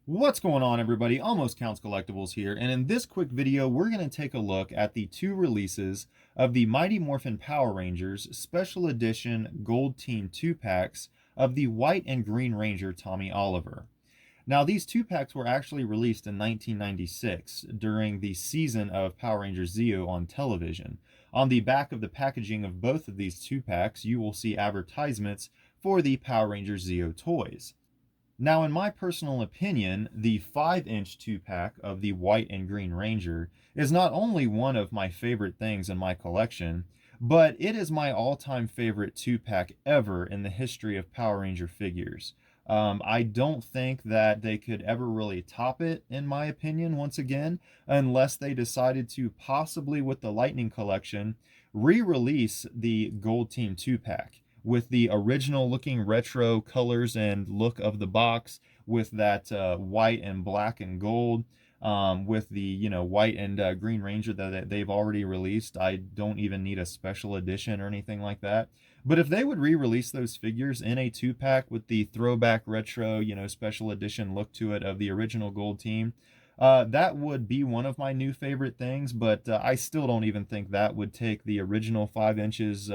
What's going on, everybody? Almost Counts Collectibles here, and in this quick video we're going to take a look at the two releases of the Mighty Morphin Power Rangers Special Edition Gold Team 2-packs of the White and Green Ranger Tommy Oliver. Now, these 2-packs were actually released in 1996 during the season of Power Rangers Zeo on television. On the back of the packaging of both of these 2-packs, you will see advertisements for the Power Rangers Zeo toys. Now, in my personal opinion, the 5-inch 2-pack of the White and Green Ranger is not only one of my favorite things in my collection, but it is my all-time favorite 2-pack ever in the history of Power Ranger figures. I don't think that they could ever really top it, in my opinion, once again, unless they decided to possibly, with the Lightning Collection, re-release the Gold Team 2-pack with the original looking retro colors and look of the box, with that white and black and gold, with the white and Green Ranger that they've already released. I don't even need a special edition or anything like that. But if they would re-release those figures in a 2-pack with the throwback retro, special edition look to it of the original Gold Team, that would be one of my new favorite things. But I still don't even think that would take the original 5 inches,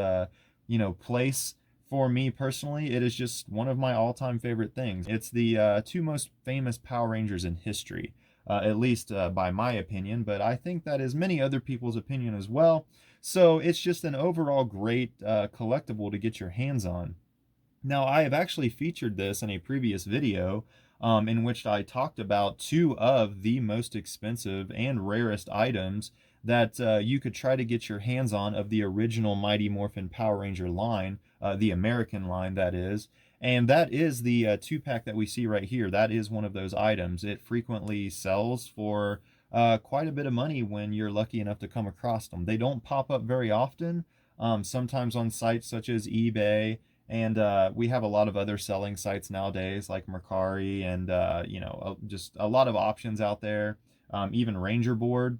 place. For me personally, it is just one of my all-time favorite things. It's the two most famous Power Rangers in history, at least by my opinion, but I think that is many other people's opinion as well. So it's just an overall great collectible to get your hands on. Now, I have actually featured this in a previous video, in which I talked about two of the most expensive and rarest items that you could try to get your hands on of the original Mighty Morphin Power Ranger line, the American line, that is. And that is the 2-pack that we see right here. That is one of those items. It frequently sells for quite a bit of money when you're lucky enough to come across them. They don't pop up very often, sometimes on sites such as eBay, and we have a lot of other selling sites nowadays like Mercari, and just a lot of options out there, even Ranger Board.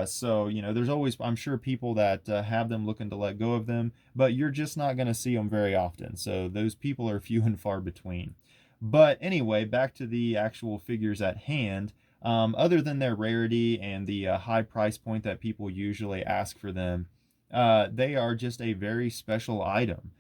So there's always, I'm sure, people that have them looking to let go of them, but you're just not going to see them very often. So those people are few and far between. But anyway, back to the actual figures at hand. Other than their rarity and the high price point that people usually ask for them, they are just a very special item,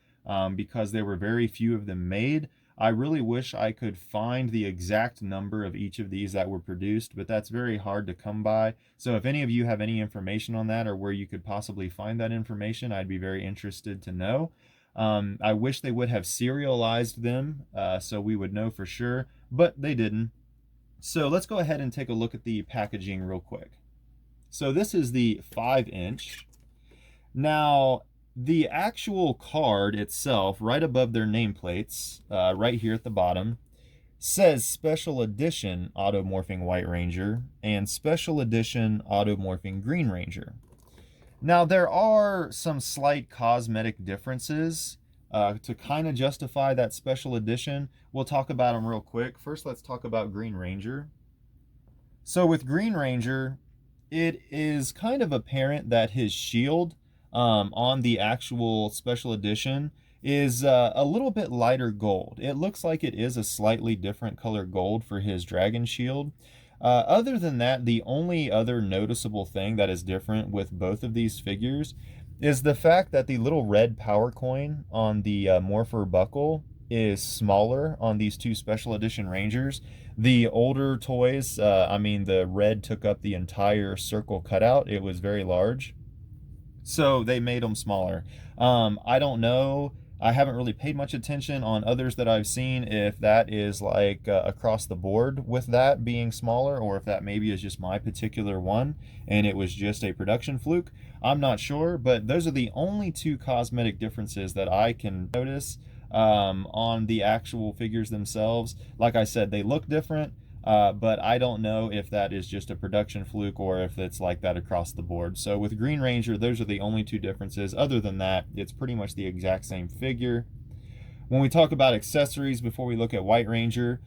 because there were very few of them made. I really wish I could find the exact number of each of these that were produced, but that's very hard to come by. So if any of you have any information on that, or where you could possibly find that information, I'd be very interested to know. I wish they would have serialized them, so we would know for sure, but they didn't. So let's go ahead and take a look at the packaging real quick. So this is the 5-inch. Now, the actual card itself, right above their nameplates, right here at the bottom, says Special Edition Automorphing White Ranger and Special Edition Automorphing Green Ranger. Now, there are some slight cosmetic differences to kind of justify that special edition. We'll talk about them real quick. First, let's talk about Green Ranger. So with Green Ranger, it is kind of apparent that his shield, on the actual special edition, is a little bit lighter gold. It looks like it is a slightly different color gold for his dragon shield. Other than that, the only other noticeable thing that is different with both of these figures is the fact that the little red power coin on the Morpher buckle is smaller on these two special edition Rangers. The older toys, the red took up the entire circle cutout. It was very large, so they made them smaller. I don't know. I haven't really paid much attention on others that I've seen if that is like across the board with that being smaller, or if that maybe is just my particular one and it was just a production fluke. I'm not sure, but those are the only two cosmetic differences that I can notice on the actual figures themselves. Like I said, they look different. But I don't know if that is just a production fluke or if it's like that across the board. So with Green Ranger, those are the only two differences. Other than that, it's pretty much the exact same figure. When we talk about accessories before we look at White Ranger,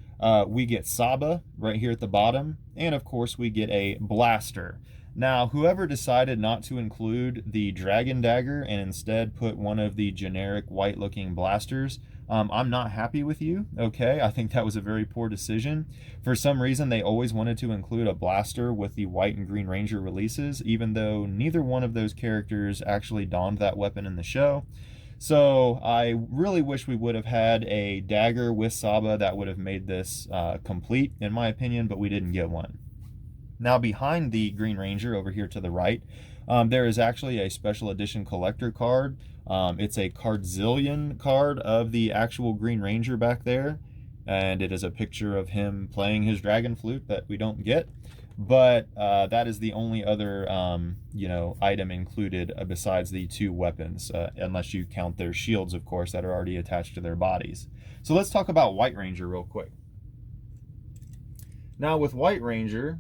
we get Saba right here at the bottom, and of course we get a blaster. Now, whoever decided not to include the Dragon Dagger and instead put one of the generic white looking blasters, I'm not happy with you, okay? I think that was a very poor decision. For some reason, they always wanted to include a blaster with the White and Green Ranger releases, even though neither one of those characters actually donned that weapon in the show. So I really wish we would have had a dagger with Saba that would have made this complete, in my opinion, but we didn't get one. Now behind the Green Ranger over here to the right, there is actually a special edition collector card. It's a Cardzillion card of the actual Green Ranger back there, and it is a picture of him playing his dragon flute that we don't get. But that is the only other item included besides the two weapons, unless you count their shields, of course, that are already attached to their bodies. So let's talk about White Ranger real quick. Now with White Ranger,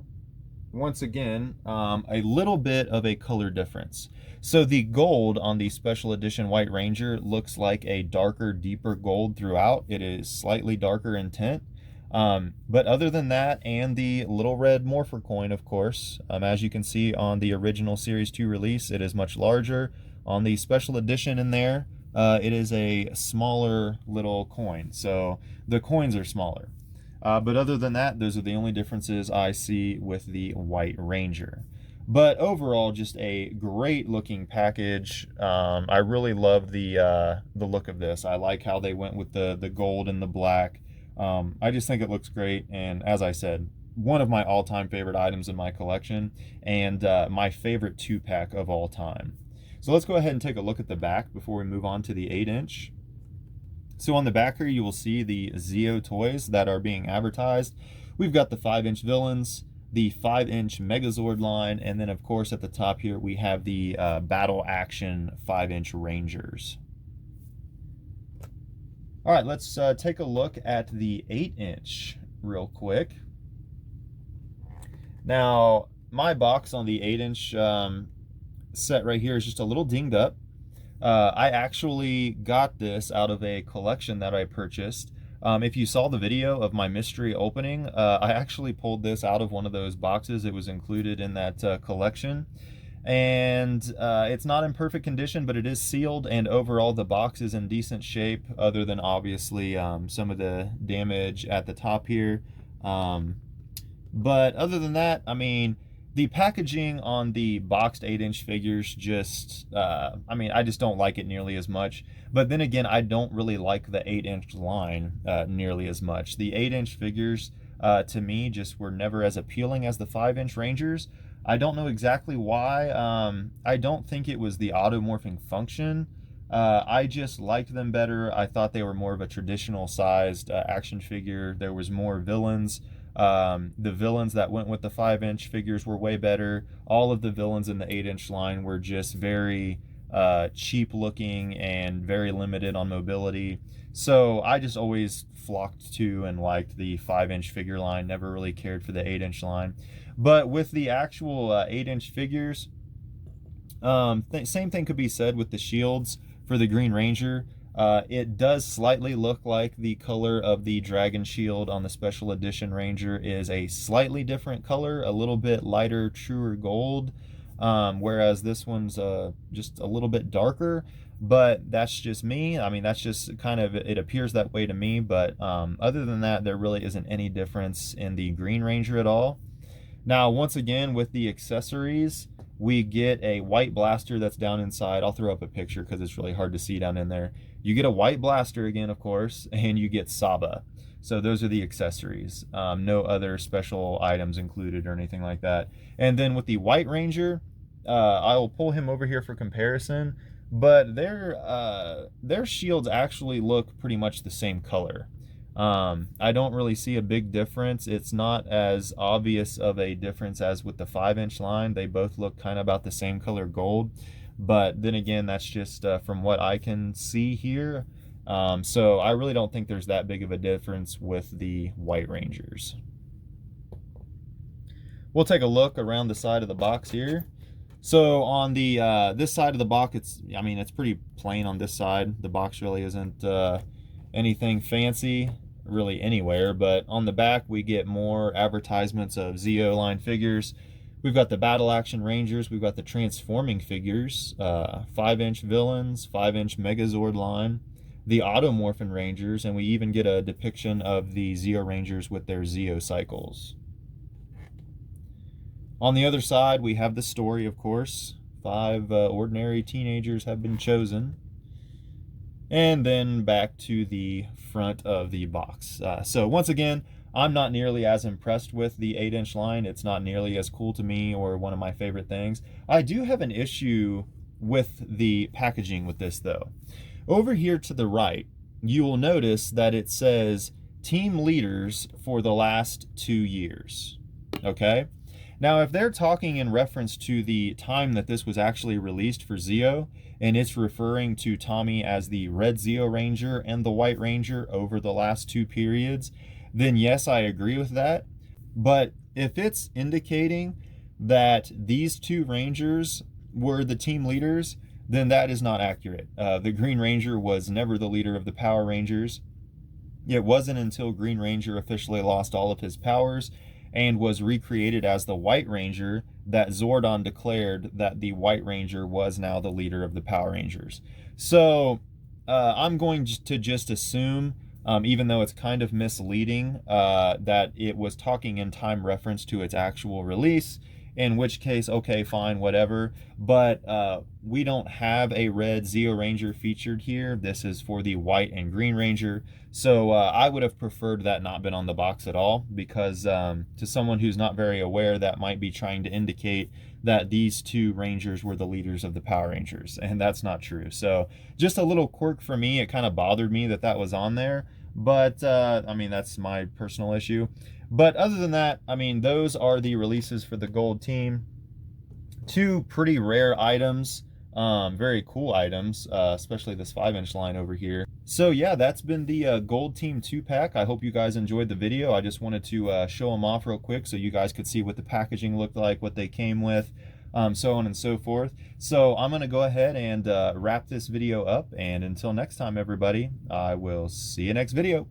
once again, a little bit of a color difference. So the gold on the special edition White Ranger looks like a darker, deeper gold throughout. It is slightly darker in tint. But other than that, and the little red Morpher coin, of course, as you can see on the original Series 2 release, it is much larger. On the special edition in there, it is a smaller little coin. So the coins are smaller. But other than that, those are the only differences I see with the White Ranger. But overall, just a great looking package. I really love the look of this. I like how they went with the gold and the black. I just think it looks great, and as I said, one of my all-time favorite items in my collection, and my favorite 2-pack of all time. So let's go ahead and take a look at the back before we move on to the 8-inch. So on the back here, you will see the Zeo toys that are being advertised. We've got the 5-inch villains, the 5-inch Megazord line, and then of course at the top here we have the Battle Action 5-inch Rangers. All right, let's take a look at the 8-inch real quick. Now, my box on the 8-inch set right here is just a little dinged up. I actually got this out of a collection that I purchased. If you saw the video of my mystery opening, I actually pulled this out of one of those boxes. It was included in that collection. And it's not in perfect condition, but it is sealed, and overall the box is in decent shape, other than obviously some of the damage at the top here. But other than that, I mean, the packaging on the boxed 8-inch figures just, I just don't like it nearly as much. But then again, I don't really like the 8-inch line nearly as much. The 8-inch figures, to me, just were never as appealing as the 5-inch Rangers. I don't know exactly why. I don't think it was the automorphing function. I just liked them better. I thought they were more of a traditional sized action figure. There was more villains. The villains that went with the 5-inch figures were way better. All of the villains in the 8-inch line were just very cheap looking and very limited on mobility. So I just always flocked to and liked the 5-inch figure line, never really cared for the 8-inch line. But with the actual 8-inch figures, same thing could be said with the shields for the Green Ranger. It does slightly look like the color of the Dragon Shield on the Special Edition Ranger is a slightly different color, a little bit lighter, truer gold, whereas this one's just a little bit darker. But that's just me. I mean, that's just kind of, it appears that way to me. But other than that, there really isn't any difference in the Green Ranger at all. Now, once again, with the accessories, we get a white blaster that's down inside. I'll throw up a picture because it's really hard to see down in there. You get a white blaster again, of course, and you get Saba. So those are the accessories. No other special items included or anything like that. And then with the White Ranger, I will pull him over here for comparison, but their shields actually look pretty much the same color. I don't really see a big difference. It's not as obvious of a difference as with the 5-inch line. They both look kind of about the same color gold, but then again, that's just from what I can see here. So I really don't think there's that big of a difference with the White Rangers. We'll take a look around the side of the box here. So on the this side of the box, it's pretty plain on this side. The box really isn't anything fancy really anywhere, but on the back we get more advertisements of Zeo line figures. We've got the Battle Action Rangers, we've got the Transforming figures, 5-inch villains, 5-inch Megazord line, the Automorphin Rangers, and we even get a depiction of the Zeo Rangers with their Zeo cycles. On the other side, we have the story, of course. 5 ordinary teenagers have been chosen. And then back to the front of the box. So once again, I'm not nearly as impressed with the 8-inch line. It's not nearly as cool to me or one of my favorite things. I do have an issue with the packaging with this though. Over here to the right, you will notice that it says team leaders for the last 2 years. Okay? Now, if they're talking in reference to the time that this was actually released for Zeo, and it's referring to Tommy as the Red Zeo Ranger and the White Ranger over the last 2 periods, then yes, I agree with that. But if it's indicating that these 2 Rangers were the team leaders, then that is not accurate. The Green Ranger was never the leader of the Power Rangers. It wasn't until Green Ranger officially lost all of his powers and was recreated as the White Ranger that Zordon declared that the White Ranger was now the leader of the Power Rangers. So I'm going to just assume, even though it's kind of misleading, that it was talking in time reference to its actual release, in which case, okay, fine, whatever. But we don't have a red Zeo Ranger featured here. This is for the White and Green Ranger. So I would have preferred that not been on the box at all, because to someone who's not very aware, that might be trying to indicate that these 2 Rangers were the leaders of the Power Rangers, and that's not true. So just a little quirk for me. It kind of bothered me that that was on there, but I mean, that's my personal issue. But other than that, I mean, those are the releases for the Gold Team. 2 pretty rare items, very cool items, especially this 5-inch line over here. So yeah, that's been the Gold Team 2-pack. I hope you guys enjoyed the video. I just wanted to show them off real quick so you guys could see what the packaging looked like, what they came with, so on and so forth. So I'm going to go ahead and wrap this video up, and until next time, everybody, I will see you next video.